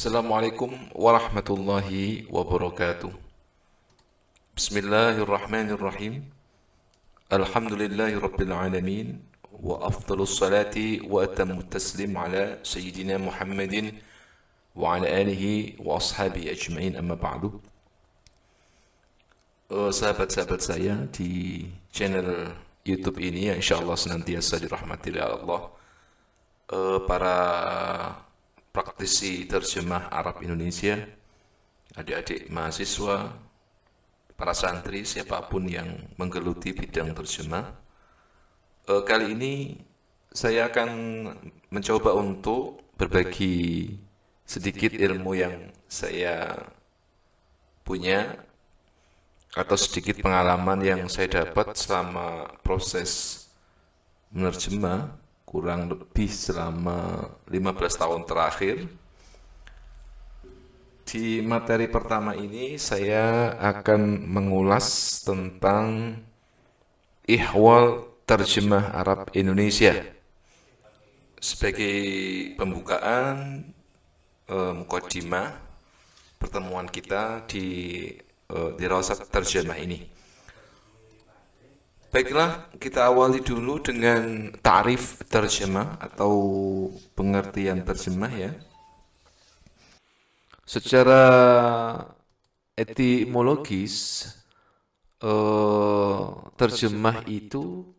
Assalamualaikum warahmatullahi wabarakatuh. Bismillahirrahmanirrahim. Alhamdulillahi rabbil alamin. Wa afdalus salati wa atammu taslim ala sayyidina Muhammadin wa ala alihi wa ashabi ajma'in, amma ba'du. Sahabat-sahabat saya di channel YouTube ini yang insyaallah senantiasa dirahmati oleh Allah. Para praktisi terjemah Arab Indonesia, adik-adik mahasiswa, para santri, siapapun yang menggeluti bidang terjemah. Kali ini saya akan mencoba untuk berbagi sedikit ilmu yang saya punya atau sedikit pengalaman yang saya dapat selama proses menerjemah kurang lebih selama 15 tahun terakhir. Di materi pertama ini saya akan mengulas tentang ihwal terjemah Arab Indonesia. Sebagai pembukaan mukadimah pertemuan kita di dirasat terjemah ini. Baiklah, kita awali dulu dengan ta'rif terjemah atau pengertian terjemah ya. Secara etimologis, terjemah itu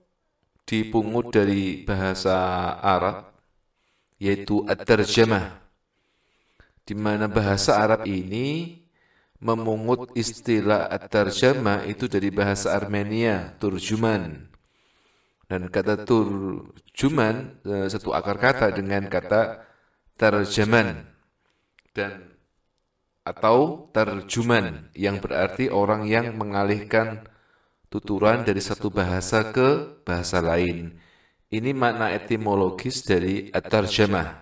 dipungut dari bahasa Arab, yaitu at-tarjamah, di mana bahasa Arab ini memungut istilah at-tarjamah itu dari bahasa Armenia, turjuman. Dan kata turjuman satu akar kata dengan kata tarjaman dan atau terjuman, yang berarti orang yang mengalihkan tuturan dari satu bahasa ke bahasa lain. Ini makna etimologis dari at-tarjamah.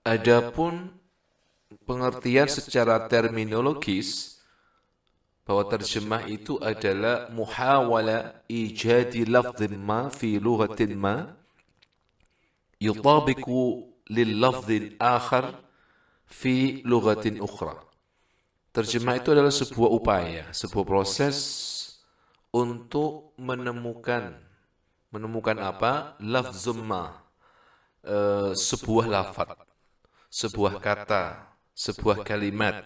Adapun pengertian secara terminologis, bahwa terjemah itu adalah muhawala ijadi lafdhin ma fi lughatin ma yutabiqu lil lafdhin akhar fi lughatin ukhra. Terjemah itu adalah sebuah upaya, sebuah proses untuk menemukan apa? Lafzum ma, sebuah lafaz, sebuah kata, sebuah kalimat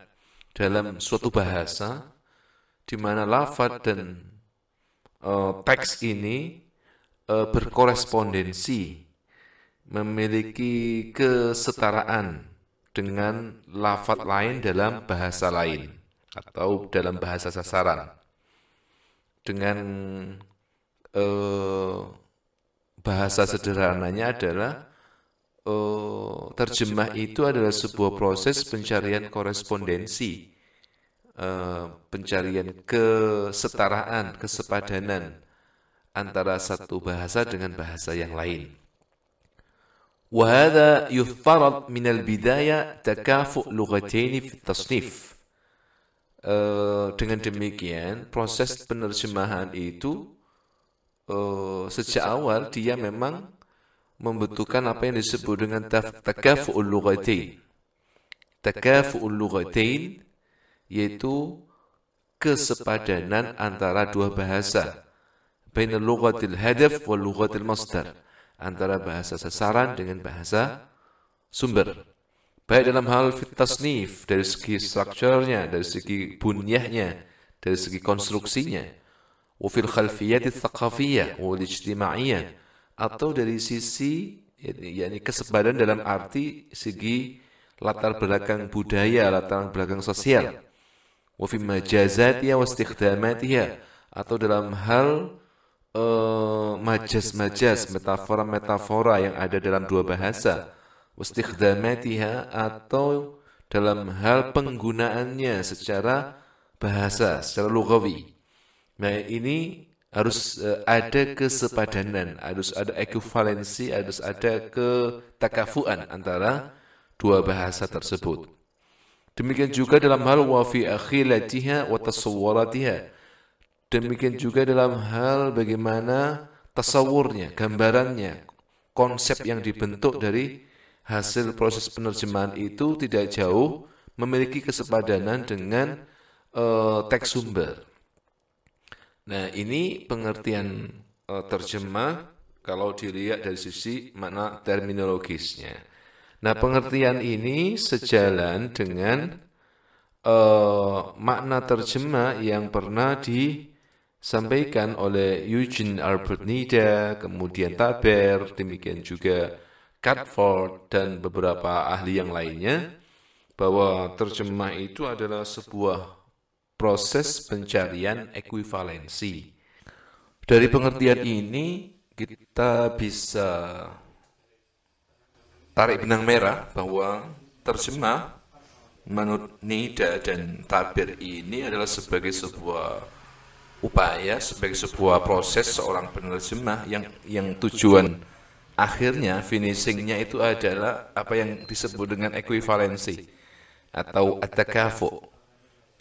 dalam suatu bahasa, di mana lafaz dan teks ini berkorespondensi, memiliki kesetaraan dengan lafaz lain dalam bahasa lain atau dalam bahasa sasaran. Dengan bahasa sederhananya adalah terjemah itu adalah sebuah proses pencarian korespondensi, pencarian kesetaraan, kesepadanan antara satu bahasa dengan bahasa yang lain. Wa hadha yuftharad min al-bidaya takafu' lughatayn fi at-tasnif. Dengan demikian, proses penerjemahan itu sejak awal dia memang membutuhkan apa yang disebut dengan takafu'ul lughatain. Takafu'ul lughatain yaitu kesepadanan antara dua bahasa, bainal lughatil hadaf wal lughatil masdar, antara bahasa sasaran dengan bahasa sumber. Baik dalam hal fit tasnif, dari segi strukturnya, dari segi bunyahnya, dari segi konstruksinya, wa fil khalfiyati tsaqafiyyah wal ijtima'iyyah, atau dari sisi yakni kesepadanan dalam arti segi latar belakang budaya, latar belakang sosial. Wa fi majazatiha wa istikhdamatiha, atau dalam hal majaz-majaz, metafora-metafora yang ada dalam dua bahasa. Wa istikhdamatiha, atau dalam hal penggunaannya secara bahasa, secara lughawi. Nah, ini harus ada kesepadanan, harus ada ekuivalensi, harus ada ketakafuan antara dua bahasa tersebut. Demikian juga dalam hal wa fi akhilatiha wa tasawwuratiha. Demikian juga dalam hal bagaimana tasawurnya, gambarannya, konsep yang dibentuk dari hasil proses penerjemahan itu tidak jauh memiliki kesepadanan dengan teks sumber. Nah, ini pengertian terjemah kalau dilihat dari sisi makna terminologisnya. Nah, pengertian ini sejalan dengan makna terjemah yang pernah disampaikan oleh Eugene Albert Nida, kemudian Taber, demikian juga Catford, dan beberapa ahli yang lainnya, bahwa terjemah itu adalah sebuah proses pencarian ekuivalensi. Dari pengertian ini, kita bisa tarik benang merah bahwa terjemah menurut Nida dan Tabir ini adalah sebagai sebuah upaya, sebagai sebuah proses seorang penerjemah yang tujuan akhirnya, finishingnya itu adalah apa yang disebut dengan ekuivalensi atau at-takafu,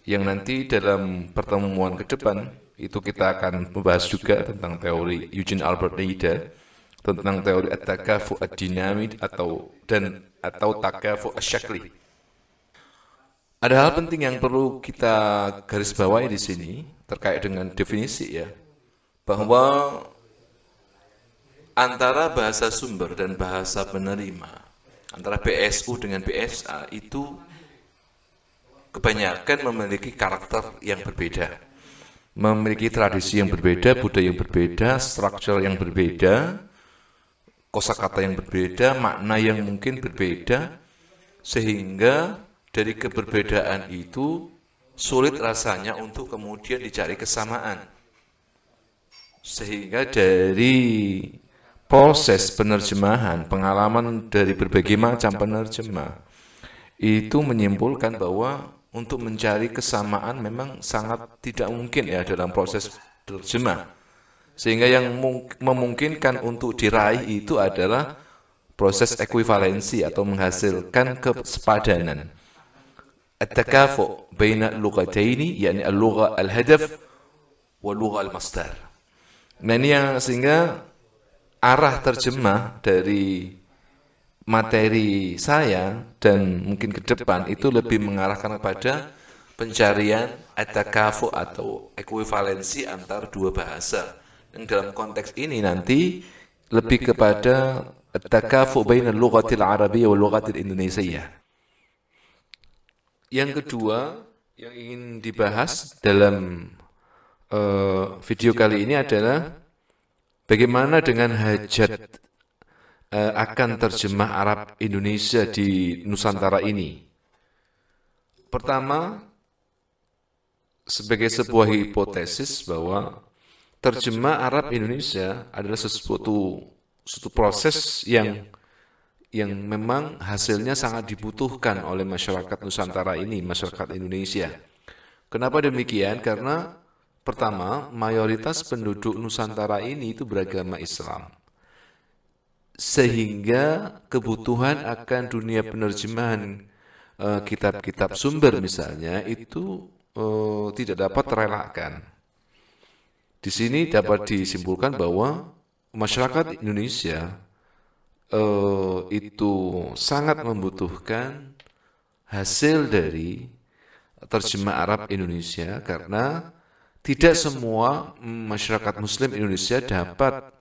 yang nanti dalam pertemuan ke depan itu kita akan membahas juga tentang teori Eugene Albert Nida, tentang teori at-takafu ad-dinami atau takafu asy-syakli. Ada hal penting yang perlu kita garis bawahi di sini terkait dengan definisi, ya, bahwa antara bahasa sumber dan bahasa penerima, antara BSU dengan BSA itu kebanyakan memiliki karakter yang berbeda, memiliki tradisi yang berbeda, budaya yang berbeda, struktur yang berbeda, kosakata yang berbeda, makna yang mungkin berbeda, sehingga dari keberbedaan itu sulit rasanya untuk kemudian dicari kesamaan. Sehingga dari proses penerjemahan, pengalaman dari berbagai macam penerjemah, itu menyimpulkan bahwa untuk mencari kesamaan memang sangat tidak mungkin, ya, dalam proses terjemah. Sehingga yang memungkinkan untuk diraih itu adalah proses ekuivalensi atau menghasilkan kesepadanan. At-takafu baina al-lughataini, yakni al-lugha al-hadaf wa lugha al-masdar. Nah, ini yang sehingga arah terjemah dari materi saya dan mungkin ke depan itu lebih mengarahkan kepada pencarian at-takafu atau ekuivalensi antar dua bahasa. Yang dalam konteks ini nanti lebih kepada at-takafu baina al-lughatil arabiyyah wal lughatil indonesiyyah. Yang kedua yang ingin dibahas dalam video kali ini adalah bagaimana dengan hajat akan terjemah Arab Indonesia di Nusantara ini. Pertama, sebagai sebuah hipotesis bahwa terjemah Arab Indonesia adalah suatu proses yang memang hasilnya sangat dibutuhkan oleh masyarakat Nusantara ini, masyarakat Indonesia. Kenapa demikian? Karena pertama, mayoritas penduduk Nusantara ini itu beragama Islam. Sehingga kebutuhan akan dunia penerjemahan kitab-kitab sumber misalnya itu tidak dapat terelakkan. Di sini dapat disimpulkan bahwa masyarakat Indonesia itu sangat membutuhkan hasil dari terjemah Arab Indonesia, karena tidak semua masyarakat Muslim Indonesia dapat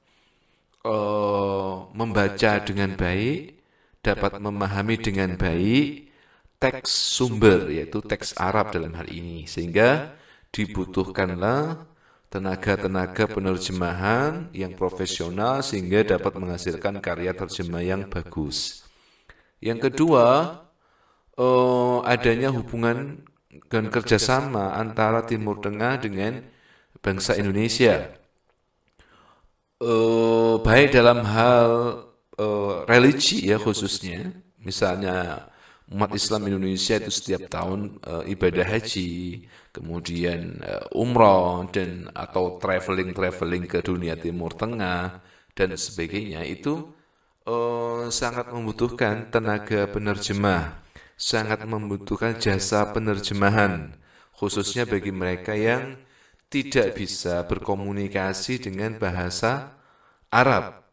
membaca dengan baik, dapat memahami dengan baik teks sumber, yaitu teks Arab dalam hal ini, sehingga dibutuhkanlah tenaga-tenaga penerjemahan yang profesional sehingga dapat menghasilkan karya terjemah yang bagus. Yang kedua, adanya hubungan dan kerjasama antara Timur Tengah dengan bangsa Indonesia, baik dalam hal religi, ya, khususnya, misalnya umat Islam Indonesia itu setiap tahun ibadah haji, kemudian umroh dan atau traveling ke dunia Timur Tengah dan sebagainya, itu sangat membutuhkan tenaga penerjemah, sangat membutuhkan jasa penerjemahan, khususnya bagi mereka yang tidak bisa berkomunikasi dengan bahasa Arab.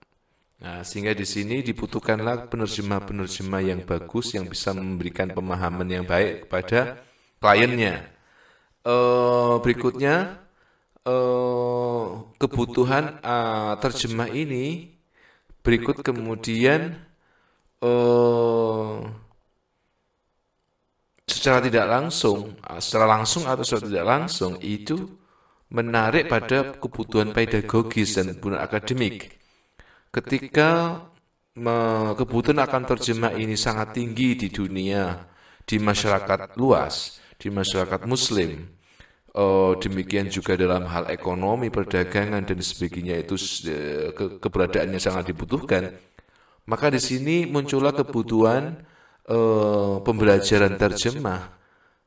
Nah, sehingga di sini dibutuhkanlah penerjemah-penerjemah yang bagus yang bisa memberikan pemahaman yang baik kepada kliennya. Berikutnya, kebutuhan terjemah ini berikut kemudian secara tidak langsung, secara langsung atau secara tidak langsung itu menarik pada kebutuhan pedagogis dan kebutuhan akademik. Ketika kebutuhan akan terjemah ini sangat tinggi di dunia, di masyarakat luas, di masyarakat Muslim, demikian juga dalam hal ekonomi, perdagangan dan sebagainya itu keberadaannya sangat dibutuhkan. Maka di sini muncullah kebutuhan pembelajaran terjemah,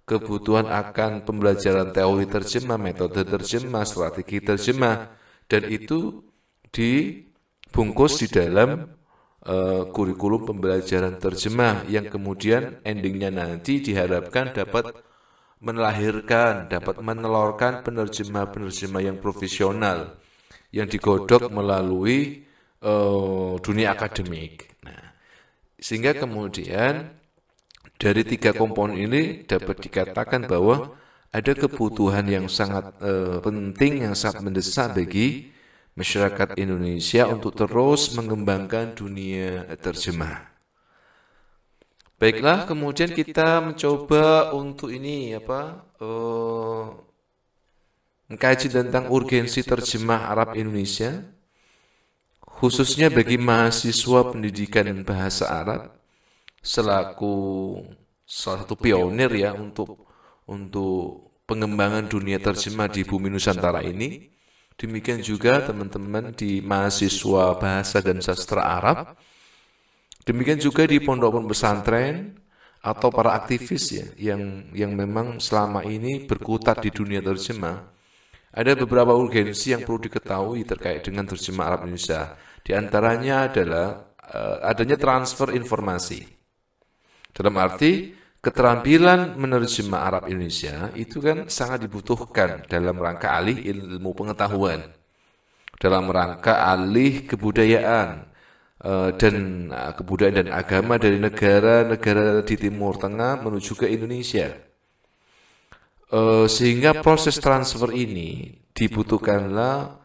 kebutuhan akan pembelajaran teori terjemah, metode terjemah, strategi terjemah, dan itu dibungkus di dalam kurikulum pembelajaran terjemah yang kemudian endingnya nanti diharapkan dapat melahirkan, dapat menelurkan penerjemah-penerjemah yang profesional yang digodok melalui dunia akademik. Nah, sehingga kemudian dari 3 komponen ini dapat dikatakan bahwa ada kebutuhan yang sangat penting, yang sangat mendesak bagi masyarakat Indonesia untuk terus mengembangkan dunia terjemah. Baiklah, kemudian kita mencoba untuk ini mengkaji tentang urgensi terjemah Arab Indonesia, khususnya bagi mahasiswa pendidikan bahasa Arab selaku salah satu pionir ya untuk pengembangan dunia terjemah di bumi Nusantara ini. Demikian juga teman-teman di mahasiswa bahasa dan sastra Arab. Demikian juga di pondok pesantren atau para aktivis ya yang memang selama ini berkutat di dunia terjemah. Ada beberapa urgensi yang perlu diketahui terkait dengan terjemah Arab Indonesia. Di antaranya adalah adanya transfer informasi. Dalam arti keterampilan menerjemah Arab Indonesia itu kan sangat dibutuhkan dalam rangka alih ilmu pengetahuan, dalam rangka alih kebudayaan dan agama dari negara-negara di Timur Tengah menuju ke Indonesia. Sehingga proses transfer ini dibutuhkanlah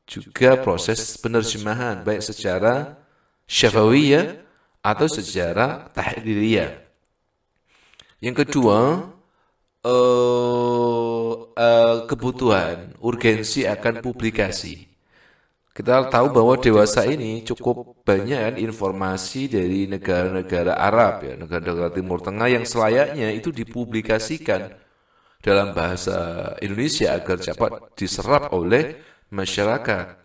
juga proses penerjemahan baik secara syafawiyah atau secara tahririyah. Yang kedua, kebutuhan urgensi akan publikasi. Kita tahu bahwa dewasa ini cukup banyak informasi dari negara-negara Arab ya, negara-negara Timur Tengah yang selayaknya itu dipublikasikan dalam bahasa Indonesia agar dapat diserap oleh masyarakat.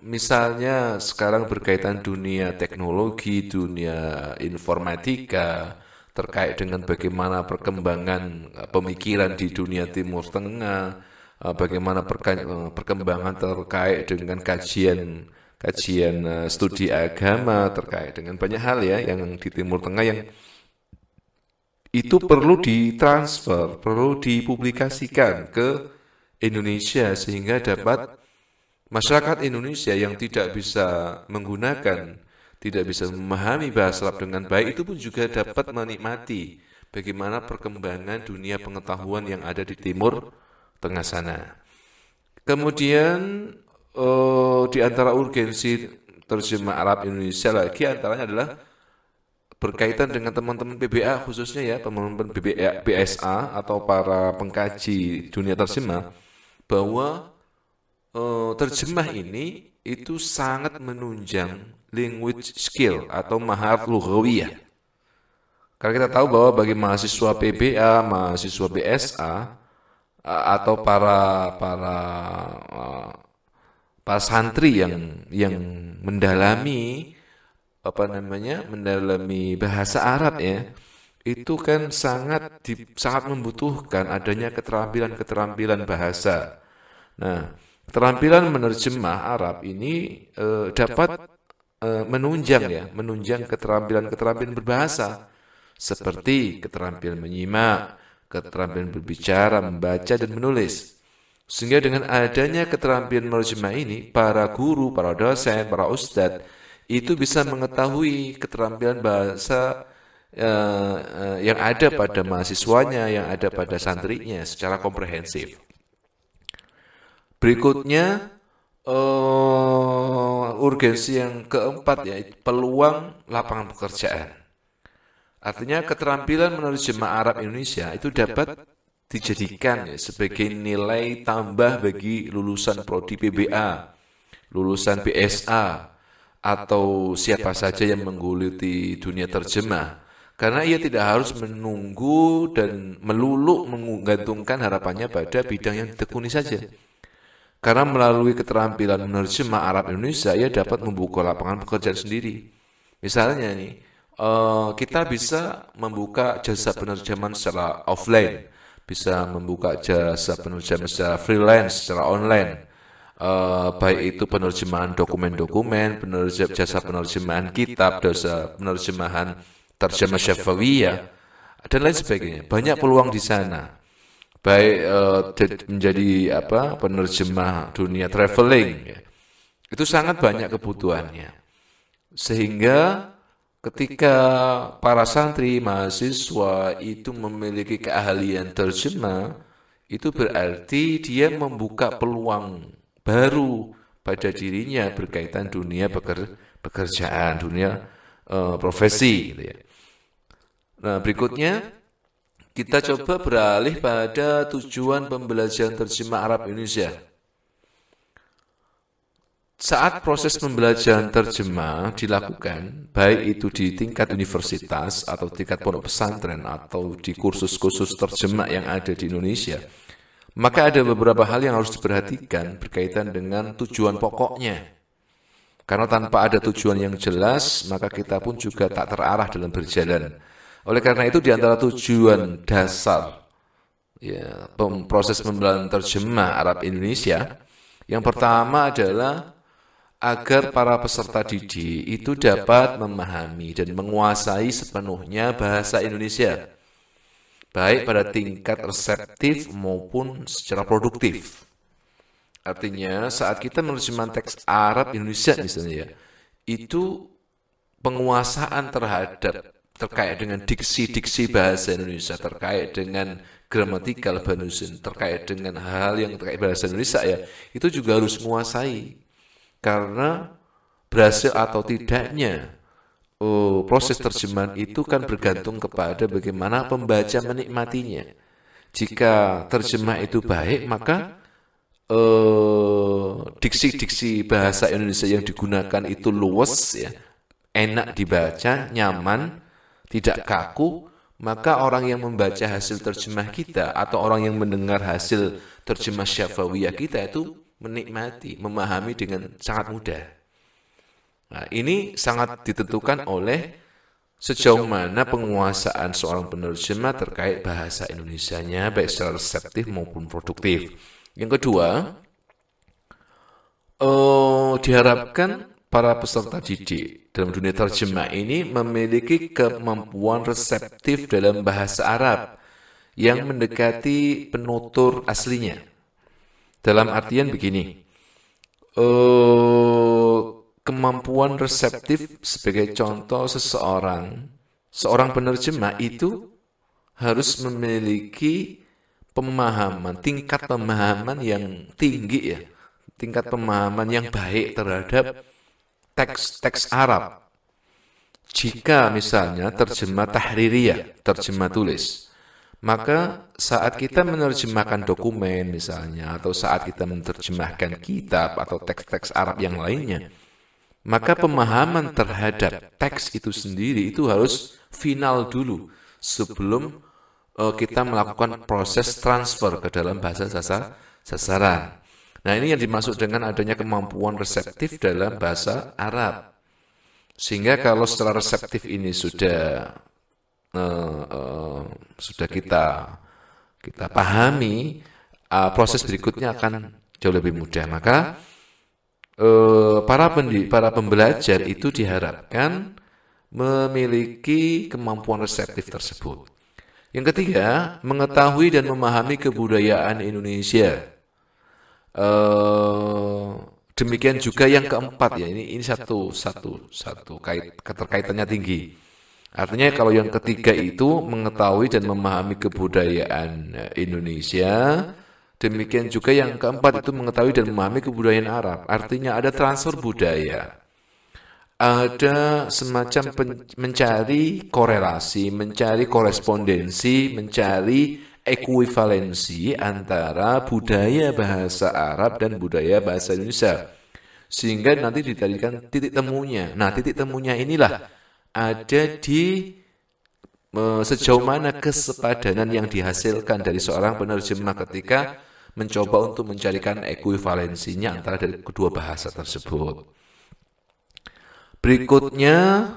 Misalnya sekarang berkaitan dunia teknologi, dunia informatika, terkait dengan bagaimana perkembangan pemikiran di dunia Timur Tengah, bagaimana perkembangan terkait dengan kajian studi agama, terkait dengan banyak hal ya yang di Timur Tengah yang itu perlu ditransfer, perlu dipublikasikan ke Indonesia sehingga dapat masyarakat Indonesia yang tidak bisa menggunakan, tidak bisa memahami bahasa Arab dengan baik itu pun juga dapat menikmati bagaimana perkembangan dunia pengetahuan yang ada di Timur Tengah sana. Kemudian di antara urgensi terjemah Arab Indonesia lagi antaranya adalah berkaitan dengan teman-teman PBA khususnya ya, teman-teman PBA, BSA atau para pengkaji dunia terjemah bahwa terjemah ini itu sangat menunjang language skill atau maharat lughawiyah. Karena kita tahu bahwa bagi mahasiswa PBA, mahasiswa BSA atau para santri yang mendalami mendalami bahasa Arab ya, itu kan sangat membutuhkan adanya keterampilan bahasa. Nah, keterampilan menerjemah Arab ini dapat menunjang keterampilan berbahasa seperti keterampilan menyimak, keterampilan berbicara, membaca dan menulis. Sehingga dengan adanya keterampilan menerjemah ini, para guru, para dosen, para ustadz itu bisa mengetahui keterampilan bahasa yang ada pada mahasiswanya, yang ada pada santrinya secara komprehensif. Berikutnya, urgensi yang keempat yaitu peluang lapangan pekerjaan. Artinya keterampilan menerjemah Arab Indonesia itu dapat dijadikan sebagai nilai tambah bagi lulusan prodi PBA, lulusan BSA, atau siapa saja yang menggeluti dunia terjemah. Karena ia tidak harus menunggu dan melulu menggantungkan harapannya pada bidang yang ditekuni saja. Karena melalui keterampilan menerjemah Arab Indonesia, ia dapat membuka lapangan pekerjaan sendiri. Misalnya nih, kita bisa membuka jasa penerjemahan secara offline, bisa membuka jasa penerjemahan secara freelance, secara online, baik itu penerjemahan dokumen-dokumen, jasa penerjemahan kitab, jasa penerjemahan terjemah syafawiyah, dan lain sebagainya. Banyak peluang di sana. Baik menjadi penerjemah dunia traveling, ya. Itu sangat banyak kebutuhannya. Sehingga ketika para santri mahasiswa itu memiliki keahlian terjemah, itu berarti dia membuka peluang baru pada dirinya berkaitan dunia pekerjaan, dunia profesi, gitu ya. Nah, berikutnya kita coba beralih pada tujuan pembelajaran terjemah Arab Indonesia. Saat proses pembelajaran terjemah dilakukan, baik itu di tingkat universitas atau tingkat pondok pesantren atau di kursus-kursus terjemah yang ada di Indonesia, maka ada beberapa hal yang harus diperhatikan berkaitan dengan tujuan pokoknya. Karena tanpa ada tujuan yang jelas, maka kita pun juga tak terarah dalam berjalan. Oleh karena itu, di antara tujuan dasar proses pembelajaran terjemah Arab Indonesia, yang pertama adalah agar para peserta didik itu dapat memahami dan menguasai sepenuhnya bahasa Indonesia, baik pada tingkat reseptif maupun secara produktif. Artinya, saat kita menerjemahkan teks Arab Indonesia misalnya, itu penguasaan terkait dengan diksi-diksi bahasa Indonesia, terkait dengan gramatikal bahasa, terkait dengan hal yang terkait bahasa Indonesia, ya, itu juga harus menguasai. Karena berhasil atau tidaknya proses terjemahan itu kan bergantung kepada bagaimana pembaca menikmatinya. Jika terjemah itu baik, maka diksi-diksi bahasa Indonesia yang digunakan itu luwes, ya, enak dibaca, nyaman, tidak kaku, maka orang yang membaca hasil terjemah kita atau orang yang mendengar hasil terjemah syafawiyah kita itu menikmati, memahami dengan sangat mudah. Nah, ini sangat ditentukan oleh sejauh mana penguasaan seorang penerjemah terkait bahasa Indonesianya, baik secara reseptif maupun produktif. Yang kedua, diharapkan para peserta didik dalam dunia terjemah ini memiliki kemampuan reseptif dalam bahasa Arab yang mendekati penutur aslinya. Dalam artian begini, kemampuan reseptif sebagai contoh seorang penerjemah itu harus memiliki tingkat pemahaman yang tinggi, ya, tingkat pemahaman yang baik terhadap teks Arab. Jika misalnya terjemah tahririyah, terjemah tulis, maka saat kita menerjemahkan dokumen misalnya, atau saat kita menerjemahkan kitab atau teks-teks Arab yang lainnya, maka pemahaman terhadap teks itu sendiri itu harus final dulu sebelum kita melakukan proses transfer ke dalam bahasa sasaran. Nah, ini yang dimaksud dengan adanya kemampuan reseptif dalam bahasa Arab. Sehingga kalau secara reseptif ini sudah kita pahami, proses berikutnya akan jauh lebih mudah. Maka para pembelajar itu diharapkan memiliki kemampuan reseptif tersebut. Yang ketiga, mengetahui dan memahami kebudayaan Indonesia. Demikian juga yang keempat ya, ini satu keterkaitannya tinggi. Artinya kalau yang ketiga itu mengetahui dan memahami kebudayaan Indonesia, demikian juga yang keempat itu mengetahui dan memahami kebudayaan Arab. Artinya ada transfer budaya, ada semacam mencari korelasi, mencari korespondensi, mencari ekuivalensi antara budaya bahasa Arab dan budaya bahasa Indonesia. Sehingga nanti dicarikan titik temunya. Nah, titik temunya inilah ada di sejauh mana kesepadanan yang dihasilkan dari seorang penerjemah ketika mencoba untuk mencarikan ekuivalensinya antara dari kedua bahasa tersebut. Berikutnya,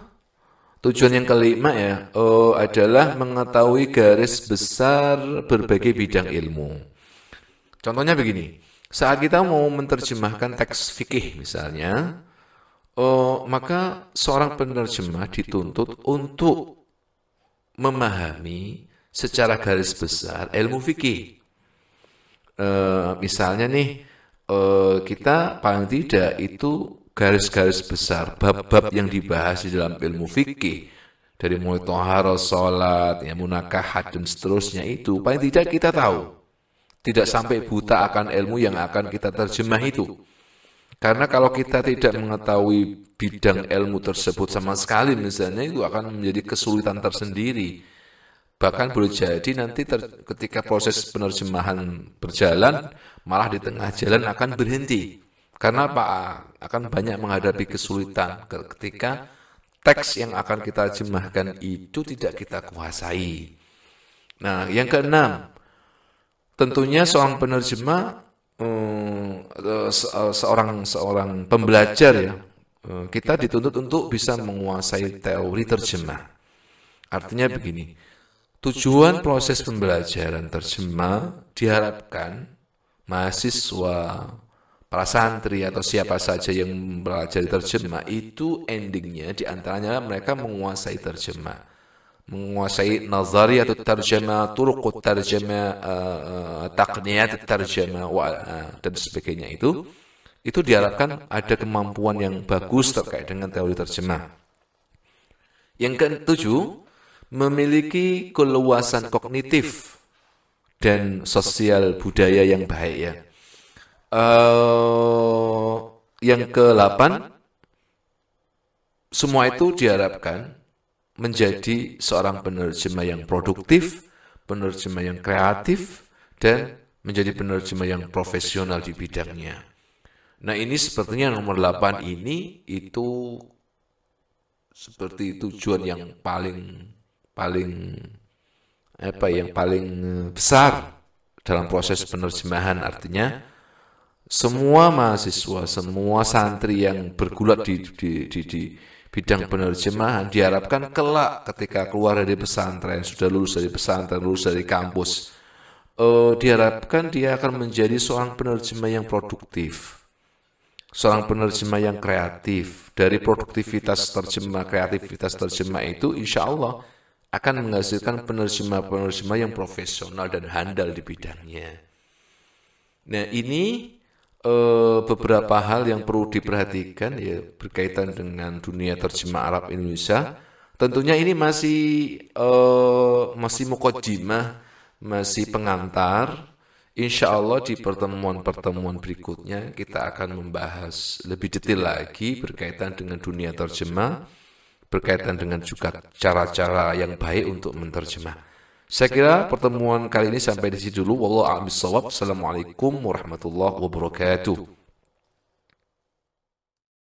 tujuan yang kelima ya, adalah mengetahui garis besar berbagai bidang ilmu. Contohnya begini, saat kita mau menerjemahkan teks fikih misalnya, maka seorang penerjemah dituntut untuk memahami secara garis besar ilmu fikih. Misalnya nih, kita paling tidak itu garis-garis besar bab-bab yang dibahas di dalam ilmu fikih dari mulai thaharah, salat, ya, munakahat dan seterusnya itu paling tidak kita tahu. Tidak sampai buta akan ilmu yang akan kita terjemah itu. Karena kalau kita tidak mengetahui bidang ilmu tersebut sama sekali misalnya itu akan menjadi kesulitan tersendiri. Bahkan boleh jadi nanti ketika proses penerjemahan berjalan malah di tengah jalan akan berhenti. Karena apa? Akan banyak menghadapi kesulitan ketika teks yang akan kita terjemahkan itu tidak kita kuasai. Nah, yang keenam, tentunya seorang penerjemah, seorang pembelajar ya, kita dituntut untuk bisa menguasai teori terjemah. Artinya begini, tujuan proses pembelajaran terjemah diharapkan mahasiswa, para santri atau siapa saja yang belajar terjemah itu endingnya diantaranya mereka menguasai terjemah, menguasai nazariyat terjemah, turuq terjemah, taqniyat terjemah dan sebagainya itu diharapkan ada kemampuan yang bagus terkait dengan teori terjemah. Yang ketujuh, memiliki keluasan kognitif dan sosial budaya yang baik ya. Yang ke-8, semua itu diharapkan menjadi seorang penerjemah yang produktif, penerjemah yang kreatif, dan menjadi penerjemah yang profesional di bidangnya. Nah, ini sepertinya nomor 8 ini itu seperti tujuan yang paling besar dalam proses penerjemahan. Artinya semua mahasiswa, semua santri yang bergulat di bidang penerjemahan diharapkan kelak ketika keluar dari pesantren, sudah lulus dari pesantren, lulus dari kampus, diharapkan dia akan menjadi seorang penerjemah yang produktif, seorang penerjemah yang kreatif. Dari produktivitas terjemah, kreativitas terjemah itu insya Allah akan menghasilkan penerjemah-penerjemah yang profesional dan handal di bidangnya. Nah, ini beberapa hal yang perlu diperhatikan ya berkaitan dengan dunia terjemah Arab Indonesia. Tentunya ini masih muqaddimah, masih pengantar. Insya Allah di pertemuan-pertemuan berikutnya kita akan membahas lebih detail lagi berkaitan dengan dunia terjemah, berkaitan dengan juga cara-cara yang baik untuk menerjemah. Saya kira pertemuan kali ini sampai di sini dulu. Wallahu a'lam bishawab. Assalamualaikum warahmatullahi wabarakatuh.